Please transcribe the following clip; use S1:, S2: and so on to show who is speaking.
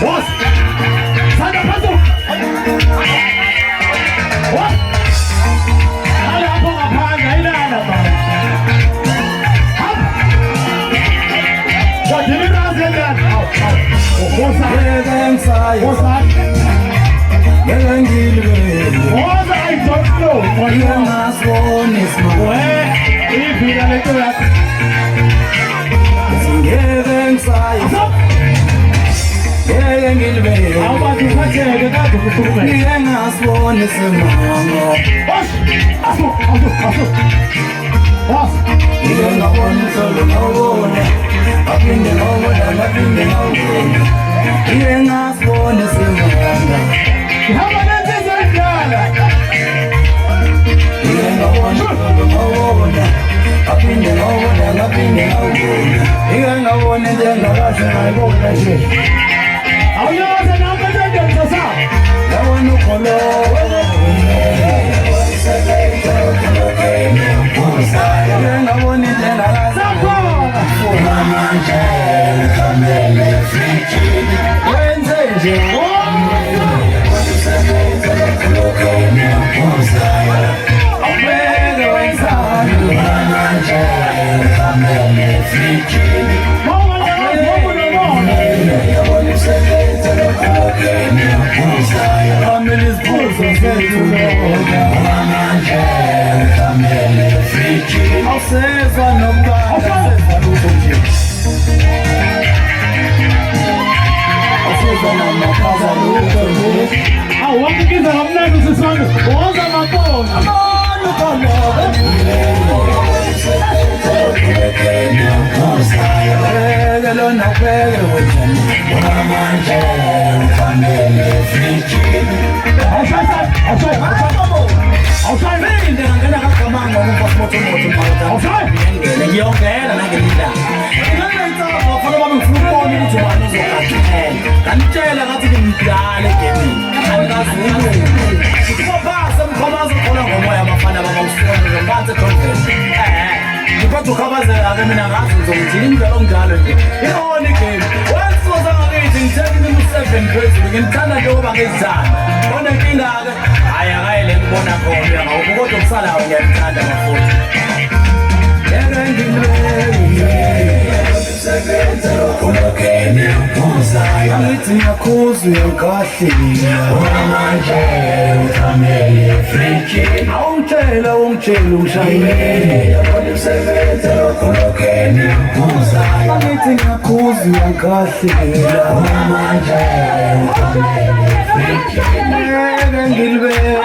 S1: Boss. Sana paso. What? Hala hapo kapanga ilala ba. Hop. What did you do that? What's that? What's that? What I don't know. What you ask for is my way. If you are like that. How about you catch it?
S2: Gilbert